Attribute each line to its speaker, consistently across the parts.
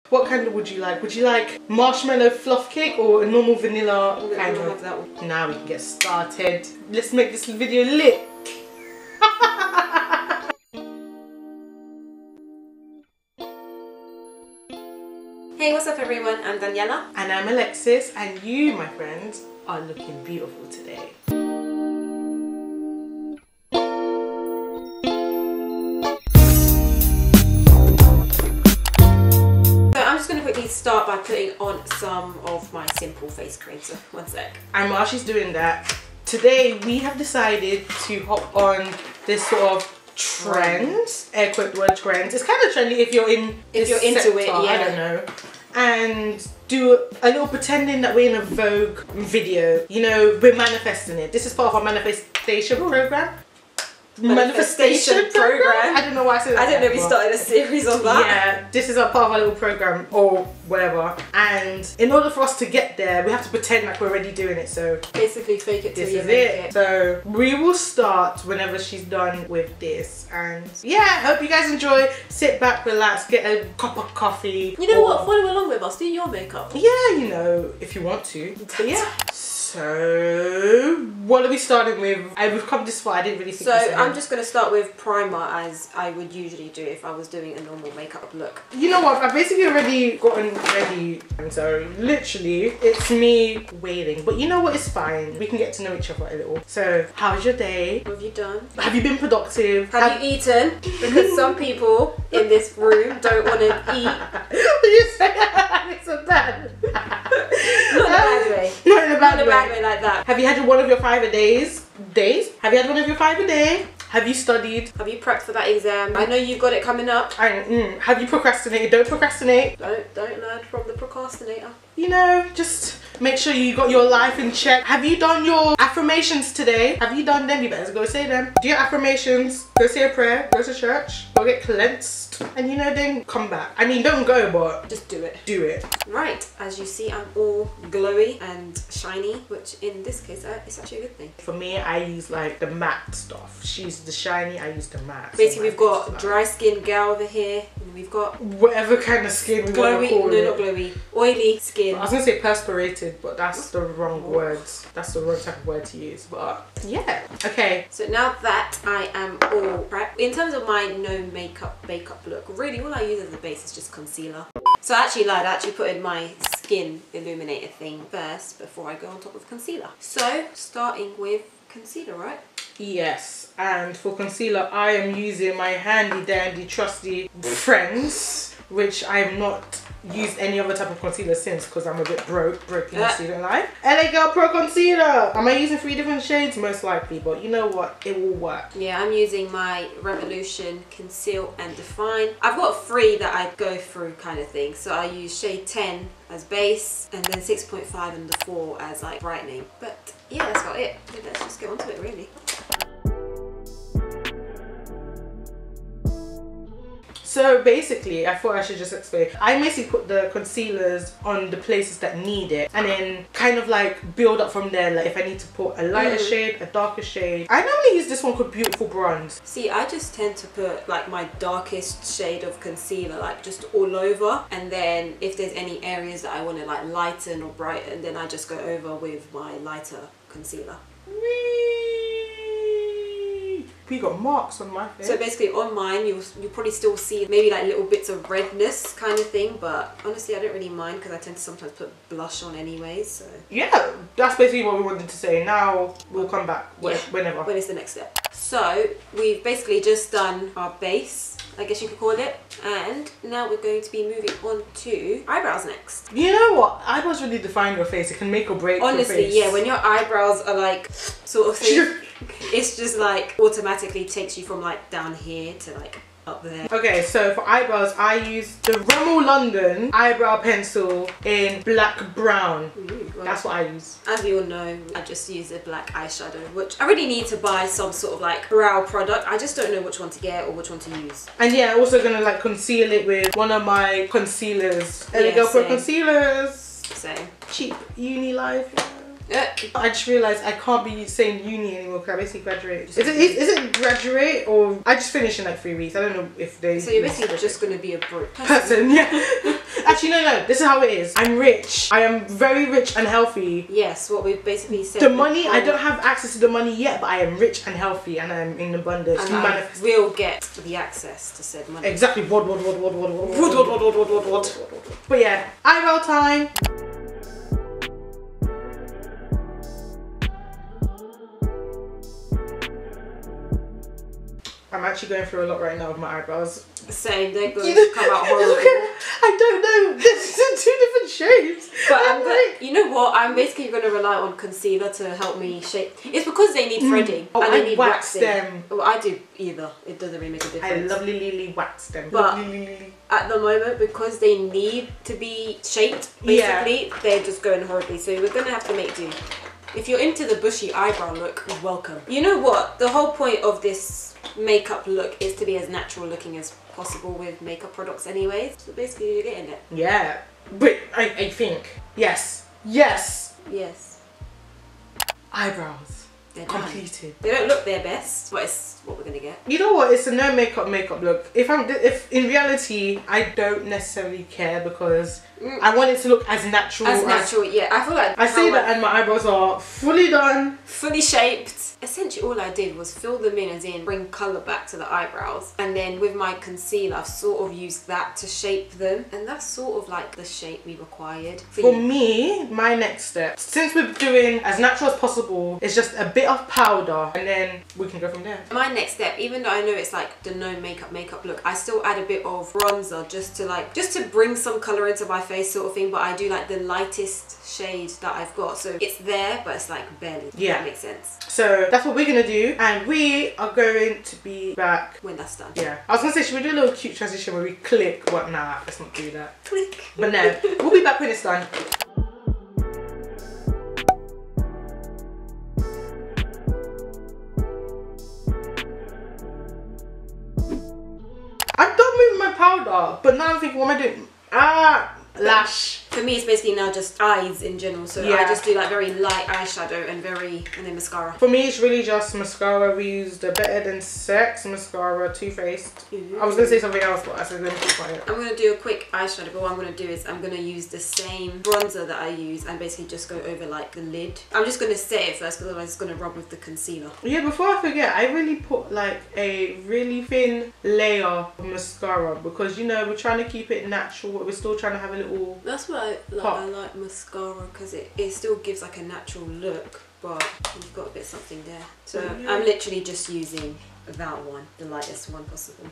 Speaker 1: What kind would you like? Would you like marshmallow fluff cake or a normal vanilla kind of?
Speaker 2: That one.
Speaker 1: Now we can get started. Let's make this video lit.
Speaker 2: Hey, what's up everyone? I'm Daniella.
Speaker 1: And I'm Alexis, and you, my friends, are looking beautiful today.
Speaker 2: Start by putting on some of my simple face cream. So one sec.
Speaker 1: And while she's doing that, today we have decided to hop on this sort of trend, air quote word trend. It's kind of trendy if you're in
Speaker 2: into it, yeah.
Speaker 1: I don't know. And do a little pretending that we're in a Vogue video. You know, we're manifesting it. This is part of our manifestation program. Manifestation program. I don't know why I said that.
Speaker 2: I don't know if we started a series on that.
Speaker 1: Yeah, this is a part of our little program or whatever. And in order for us to get there, we have to pretend like we're already doing it. So
Speaker 2: basically, fake it till
Speaker 1: this
Speaker 2: you
Speaker 1: is
Speaker 2: make
Speaker 1: it.
Speaker 2: it.
Speaker 1: So we will start whenever she's done with this. And yeah, hope you guys enjoy. Sit back, relax, get a cup of coffee.
Speaker 2: You know what? Follow along with us. Do your makeup.
Speaker 1: Yeah, you know, if you want to. But yeah. So, what are we starting with? We've come this far, I didn't really think
Speaker 2: so
Speaker 1: this
Speaker 2: I'm just going to start with primer as I would usually do if I was doing a normal makeup look.
Speaker 1: You know what, I've basically already gotten ready, and so literally it's me waiting. But you know what, it's fine. We can get to know each other a little. So, how's your day?
Speaker 2: What have you done?
Speaker 1: Have you been productive?
Speaker 2: Have you eaten? Because some people in this room don't want to eat.
Speaker 1: You say it's so bad.
Speaker 2: Not in a bad way.
Speaker 1: Not in a bad way.
Speaker 2: Like that.
Speaker 1: Have you had one of your 5 a days? Have you had one of your 5 a day? Have you studied?
Speaker 2: Have you prepped for that exam? I know you've got it coming up.
Speaker 1: Have you procrastinated? Don't procrastinate.
Speaker 2: Don't learn from the procrastinator.
Speaker 1: You know, just make sure you got your life in check. Have you done your affirmations today? Have you done them? You better go say them. Do your affirmations. Go say a prayer. Go to church. Go get cleansed. And you know, then come back. I mean, don't go, but
Speaker 2: just do it.
Speaker 1: Do it.
Speaker 2: Right, as you see, I'm all glowy and shiny, which in this case, it's actually a good thing.
Speaker 1: For me, I use like the matte stuff. She uses the shiny, I use the matte.
Speaker 2: Basically, we've got dry skin gal over here, and we've got
Speaker 1: whatever kind of skin we want to call it.
Speaker 2: No, not glowy. Oily skin.
Speaker 1: I was going to say perspirated, but that's the wrong words. That's the wrong type of word to use. But yeah. Okay.
Speaker 2: So now that I am all prepped, in terms of my no makeup look, really all I use as a base is just concealer. So I actually put in my skin illuminator thing first before I go on top of concealer. So starting with concealer, right?
Speaker 1: Yes, and for concealer I am using my handy dandy trusty Friends, which I have not used any other type of concealer since because I'm a bit broke in the student life. LA Girl Pro Concealer. Am I using 3 different shades? Most likely, but you know what? It will work. Yeah,
Speaker 2: I'm using my Revolution Conceal and Define. I've got 3 that I go through kind of thing. So I use shade 10 as base and then 6.5 and the 4 as like brightening. But yeah, that's about it. Let's just get onto it really.
Speaker 1: So basically, I thought I should just explain. I basically put the concealers on the places that need it and then kind of like build up from there. Like if I need to put a lighter shade, a darker shade. I normally use this one called Beautiful Bronze.
Speaker 2: See, I just tend to put like my darkest shade of concealer like just all over, and then if there's any areas that I want to like lighten or brighten, then I just go over with my lighter concealer.
Speaker 1: We got marks on my face.
Speaker 2: So basically on mine you'll probably still see maybe like little bits of redness kind of thing, but honestly I don't really mind because I tend to sometimes put blush on anyways. So
Speaker 1: yeah, that's basically what we wanted to say. Now we'll come back whenever.
Speaker 2: When it's the next step. So we've basically just done our base, I guess you could call it, and now we're going to be moving on to eyebrows next. You
Speaker 1: know what? Eyebrows really define your face. It can make or break your face.
Speaker 2: Honestly, yeah, when your eyebrows are like sort of thing, it's just like automatically takes you from like down here to like up there. Okay, so for eyebrows I use the Rimmel London eyebrow pencil in black brown. Well, that's what I use. As you all know, I just use a black eyeshadow, which I really need to buy some sort of like brow product. I just don't know which one to get or which one to use. And yeah, I'm also gonna like conceal it with one of my concealers. LA Girl Pro concealers. Same. Cheap uni life. I just realised I can't be saying uni anymore because I basically graduate. Is it graduate or I just finished in like 3 weeks? I don't know if they. So you're basically just going to be a broke person. Yeah. I
Speaker 1: Actually, no. This is how it is. I'm rich. I am very rich and healthy.
Speaker 2: Yes, what we've basically said.
Speaker 1: The money, I don't have access to the money yet, but I am rich and healthy and I am in abundance.
Speaker 2: And I will get the access to said money.
Speaker 1: Exactly. What. But yeah, eyebrow time. I'm actually going through a lot right now with my eyebrows.
Speaker 2: Same, they're going to come out horrible.
Speaker 1: I don't know. This is in 2 different shapes.
Speaker 2: But you know what? I'm basically going to rely on concealer to help me shape. It's because they need threading and they need waxing.
Speaker 1: Them.
Speaker 2: Well, I do either. It doesn't really make a difference.
Speaker 1: I lovely wax them.
Speaker 2: But at the moment, because they need to be shaped, basically, they're just going horribly. So we're going to have to make do. If you're into the bushy eyebrow look, welcome. You know what? The whole point of this makeup look is to be as natural looking as possible with makeup products anyways. So basically you're getting it.
Speaker 1: Yeah. But I think. Yes. Eyebrows.
Speaker 2: They're
Speaker 1: completed.
Speaker 2: They don't look their best, but it's what we're gonna get.
Speaker 1: You know what? It's a no makeup look. If in reality I don't necessarily care because I want it to look as natural.
Speaker 2: Yeah. I feel like
Speaker 1: I say that, and my eyebrows are fully done,
Speaker 2: fully shaped. Essentially all I did was fill them in, as in bring colour back to the eyebrows, and then with my concealer I've sort of used that to shape them, and that's sort of like the shape we required.
Speaker 1: For me, my next step, since we're doing as natural as possible, is just a bit of powder and then we can go from there.
Speaker 2: My next step, even though I know it's like the no makeup look, I still add a bit of bronzer just to bring some colour into my face sort of thing, but I do like the lightest shade that I've got, so it's there but it's like barely. Yeah, that makes sense.
Speaker 1: So that's what we're gonna do, and we are going to be back
Speaker 2: when that's done.
Speaker 1: Yeah, I was gonna say, should we do a little cute transition where we click? What? Nah, let's not do that.
Speaker 2: Click.
Speaker 1: But no, we'll be back when it's done. I'm done with my powder, but now I'm thinking, what am I doing? Lash.
Speaker 2: For me, it's basically now just eyes in general. So I just do like very light eyeshadow and then mascara. For
Speaker 1: me, it's really just mascara. We use the Better Than Sex mascara, Too Faced. I was gonna say something else, but I said let me keep quiet.
Speaker 2: I'm gonna do a quick eyeshadow, but what I'm gonna do is I'm gonna use the same bronzer that I use and basically just go over like the lid. I'm just gonna set it first because otherwise it's gonna rub with the concealer. Yeah, before I forget, I really put like a really thin layer of mascara because you know we're trying to keep it natural, but we're still trying to have a little. That's what I like mascara because it still gives like a natural look, but you've got a bit something there. So I'm literally just using that one, the lightest one possible.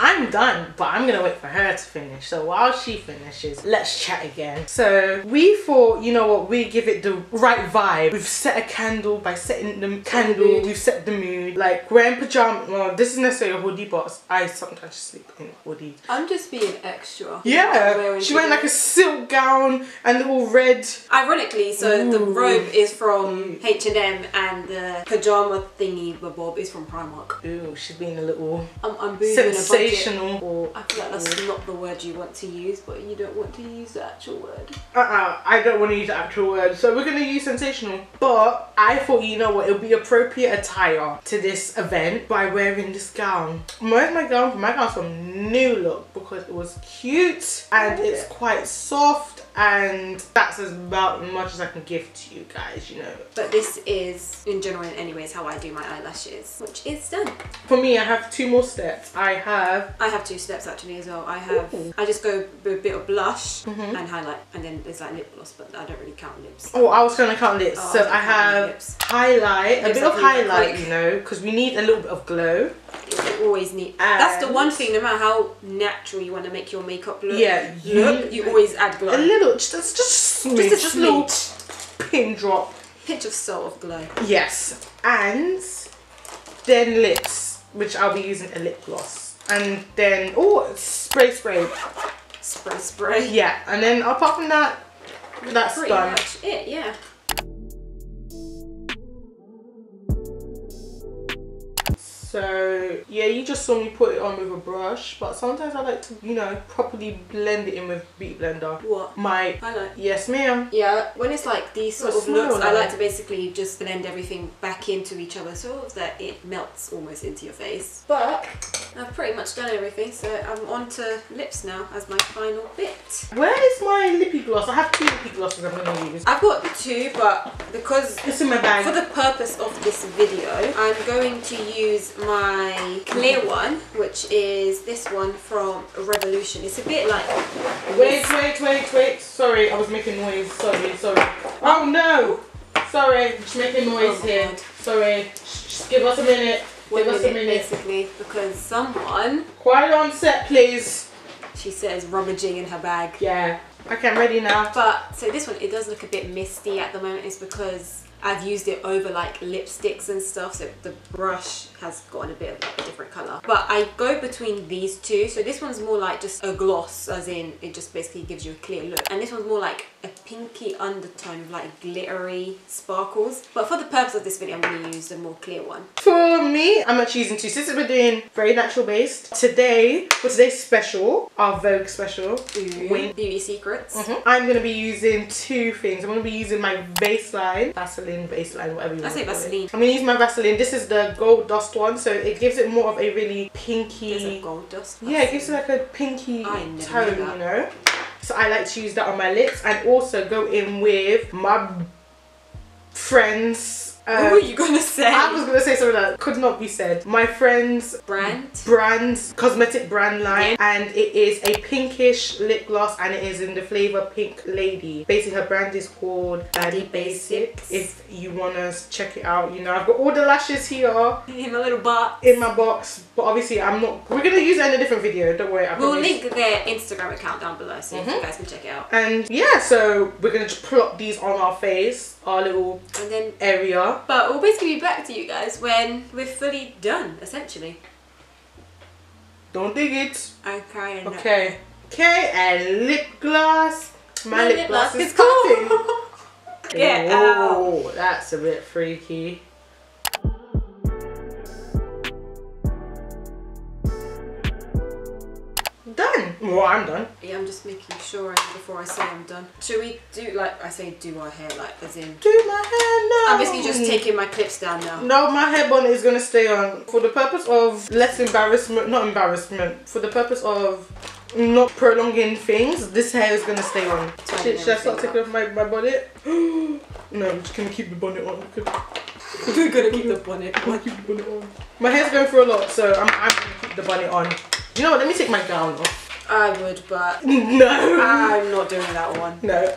Speaker 1: I'm done, but I'm gonna wait for her to finish. So while she finishes, let's chat again. So we thought, you know what, we give it the right vibe. We've set a candle. By setting the candle, we've set the mood. Like we're in pajamas. Well, this is necessarily a hoodie, but I sometimes sleep in a hoodie. I'm just being extra. Yeah, she wearing like a silk gown and little red.
Speaker 2: Ironically, so the robe is from H&M and the pajama thingy bob is from Primark.
Speaker 1: Ooh, she's being a little
Speaker 2: I'm
Speaker 1: sensational.
Speaker 2: I feel like that's not the word you want to use, but you don't want to use the actual word.
Speaker 1: I don't want to use the actual word, so we're going to use sensational. But I thought, you know what, it would be appropriate attire to this event by wearing this gown. Where's my gown? My gown's from New Look because it was cute and it's quite soft, and that's about as much as I can give to you guys, you know.
Speaker 2: But this is, in general, anyways, how I do my eyelashes, which is done.
Speaker 1: For me, I have 2 more steps. I have
Speaker 2: 2 steps actually as well. I just go with a bit of blush and highlight, and then there's like lip gloss, but I don't really count lips.
Speaker 1: Oh, I was going to count lips. So I have highlight, a bit of highlight, you know, because we need a little bit of glow.
Speaker 2: You always need. That's the one thing, no matter how natural you want to make your makeup look.
Speaker 1: Yeah,
Speaker 2: you always add glow.
Speaker 1: A little, just a smidge, just a little pin drop.
Speaker 2: Pinch of salt of glow.
Speaker 1: Yes, and then lips, which I'll be using a lip gloss, and then spray. Yeah, and then apart from that, that's
Speaker 2: pretty
Speaker 1: done.
Speaker 2: Much it, yeah.
Speaker 1: So yeah, you just saw me put it on with a brush, but sometimes I like to, you know, properly blend it in with Beauty Blender.
Speaker 2: What?
Speaker 1: My
Speaker 2: highlight.
Speaker 1: Yes, ma'am.
Speaker 2: Yeah, when it's like these sort of looks, I like to basically just blend everything back into each other so that it melts almost into your face. But I've pretty much done everything, so I'm on to lips now as my final bit.
Speaker 1: Where is my lippy gloss? I have 2 lippy glosses I'm gonna use.
Speaker 2: I've got 2, but because
Speaker 1: it's in my bag.
Speaker 2: For the purpose of this video, I'm going to use my clear one, which is this one from Revolution. It's a bit like...
Speaker 1: Wait. Sorry, I was making noise. Sorry. Oh no! Sorry, just making noise here.
Speaker 2: God.
Speaker 1: Sorry. Just give us a minute. Give us a minute.
Speaker 2: Basically, because someone...
Speaker 1: Quiet on set, please.
Speaker 2: She says rummaging in her bag.
Speaker 1: Yeah. Okay, I'm ready now.
Speaker 2: But, so this one, it does look a bit misty at the moment. It's because I've used it over like lipsticks and stuff, so the brush has gotten a bit of like a different colour. But I go between these two. So this one's more like just a gloss, as in it just basically gives you a clear look. And this one's more like a pinky undertone with like glittery sparkles. But for the purpose of this video, I'm going to use the more clear one. For
Speaker 1: me, I'm actually using 2. Since we're doing very natural based, today, for today's special, our Vogue special,
Speaker 2: Beauty Secrets,
Speaker 1: I'm going to be using 2 things. I'm going to be using my Vaseline, Vaseline, whatever you want.
Speaker 2: I say Vaseline.
Speaker 1: I'm going to use my Vaseline. This is the gold dust one, so it gives it more of a really pinky...
Speaker 2: There's a gold dust?
Speaker 1: Yeah, it gives it like a pinky tone, you know? So I like to use that on my lips and also go in with my friend's...
Speaker 2: what were you gonna say?
Speaker 1: I was gonna say something that could not be said. My friend's cosmetic brand line, and it is a pinkish lip gloss, and it is in the flavour Pink Lady. Basically, her brand is called Dani Basics. If you wanna check it out, you know, I've got all the lashes here
Speaker 2: in my little box.
Speaker 1: In my box, but obviously I'm not. We're gonna use it in a different video. Don't worry.
Speaker 2: We'll link their Instagram account down below, so you guys can check it out.
Speaker 1: And yeah, so we're gonna just plot these on our face, our little area.
Speaker 2: But we'll basically be back to you guys when we're fully done, essentially.
Speaker 1: Don't dig it.
Speaker 2: Okay.
Speaker 1: Okay, and lip gloss. My lip gloss is
Speaker 2: cutting.
Speaker 1: Get out. That's a bit freaky. Done. Well, I'm done.
Speaker 2: Yeah, I'm just making sure before I say I'm done. Should we do, like, I say do our hair, like, as in...
Speaker 1: Do my hair now.
Speaker 2: I'm basically just taking my clips down now.
Speaker 1: No, my hair bonnet is going to stay on. For the purpose of less embarrassment, not embarrassment, for the purpose of not prolonging things, this hair is going to stay on. Should I start taking off my bonnet? No, I'm just going to keep the bonnet on.
Speaker 2: We're going to keep the bonnet on.
Speaker 1: Keep the bonnet on. My hair's going through a lot, so I'm going to keep the bonnet on. You know what, let me take my gown off.
Speaker 2: I would, but
Speaker 1: no,
Speaker 2: I'm not doing that one.
Speaker 1: No.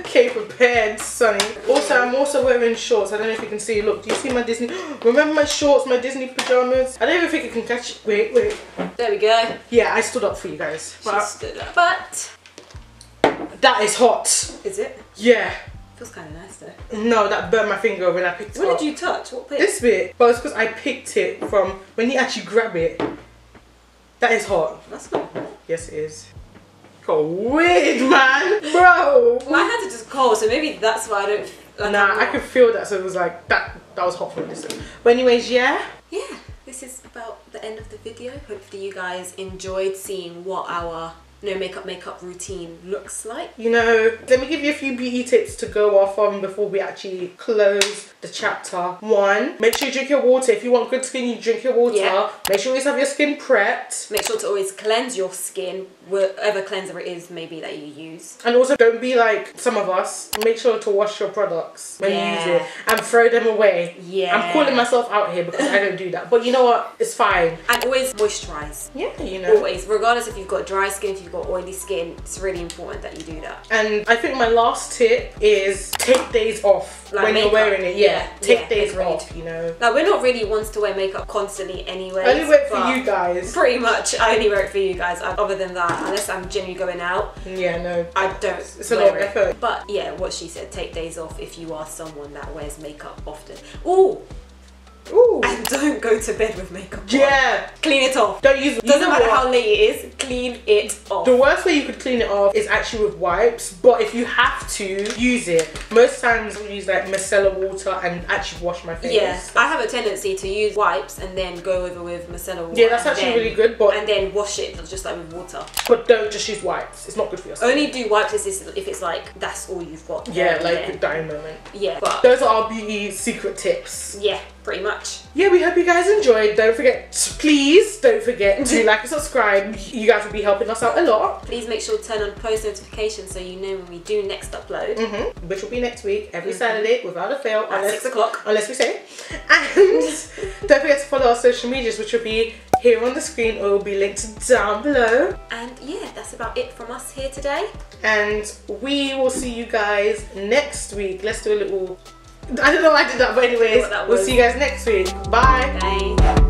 Speaker 1: Okay, prepared, Sonny. Also, I'm also wearing shorts. I don't know if you can see. Look, do you see my Disney? Remember my shorts, my Disney pajamas? I don't even think you can catch it. Wait.
Speaker 2: There we go.
Speaker 1: Yeah, I stood up for you guys.
Speaker 2: She stood up. But
Speaker 1: that is hot.
Speaker 2: Is it?
Speaker 1: Yeah.
Speaker 2: Feels kind of nice though.
Speaker 1: No, that burned my finger when I picked it up.
Speaker 2: What did you touch? What bit?
Speaker 1: This bit. But it's because I picked it from when you actually grab it. That is hot.
Speaker 2: That's not hot.
Speaker 1: Yes, it is. Got weird, man. Bro.
Speaker 2: My hands are just cold, so maybe that's why I don't... Like,
Speaker 1: nah, I could feel that, so it was like, that was hot for this. But anyways, yeah.
Speaker 2: Yeah, this is about the end of the video. Hopefully you guys enjoyed seeing what our no makeup routine looks like.
Speaker 1: You know, let me give you a few beauty tips to go off on before we actually close the chapter. 1, make sure you drink your water. If you want good skin, you drink your water. Yeah. Make sure you always have your skin prepped.
Speaker 2: Make sure to always cleanse your skin, whatever cleanser it is maybe that you use.
Speaker 1: And also don't be like some of us. Make sure to wash your products when you use it and throw them away.
Speaker 2: Yeah.
Speaker 1: I'm calling myself out here because I don't do that. But you know what? It's fine.
Speaker 2: And always moisturize.
Speaker 1: Yeah, you know.
Speaker 2: Always. Regardless if you've got dry skin, if you've got oily skin, it's really important that you do that.
Speaker 1: And I think my last tip is take days off like when you're wearing it. Yeah, take days off, you know.
Speaker 2: Like, we're not really ones to wear makeup constantly anyway.
Speaker 1: I only wear it for you guys.
Speaker 2: Pretty much, I only wear it for you guys. Other than that, unless I'm genuinely going out,
Speaker 1: yeah, no,
Speaker 2: I don't.
Speaker 1: It's a lot of effort.
Speaker 2: But yeah, what she said, take days off if you are someone that wears makeup often. Ooh,
Speaker 1: Ooh.
Speaker 2: And don't go to bed with makeup on.
Speaker 1: Yeah.
Speaker 2: Clean it off.
Speaker 1: Don't use.
Speaker 2: Doesn't matter how late it is. Clean it off.
Speaker 1: The worst way you could clean it off is actually with wipes. But if you have to use it, most times I use like micellar water and actually wash my face.
Speaker 2: Yeah, I have a tendency to use wipes and then go over with micellar water.
Speaker 1: Yeah, that's actually really good. But
Speaker 2: and then wash it just like with water.
Speaker 1: But don't just use wipes. It's not good for your skin.
Speaker 2: Only do wipes if it's like that's all you've got.
Speaker 1: Yeah, like a dying moment.
Speaker 2: Yeah, but
Speaker 1: those are our beauty secret tips.
Speaker 2: Yeah, pretty much.
Speaker 1: Yeah, we hope you guys enjoyed. Don't forget, please don't forget to like and subscribe. You guys will be helping us out a lot.
Speaker 2: Please make sure to turn on post notifications so you know when we do next upload.
Speaker 1: Which will be next week, every Saturday, without a fail.
Speaker 2: At 6 o'clock.
Speaker 1: Unless we say. And don't forget to follow our social medias, which will be here on the screen or will be linked down below.
Speaker 2: And yeah, that's about it from us here today.
Speaker 1: And we will see you guys next week. Let's do a little... I don't know why I did that, but anyways, we'll see you guys next week. Bye.
Speaker 2: Bye.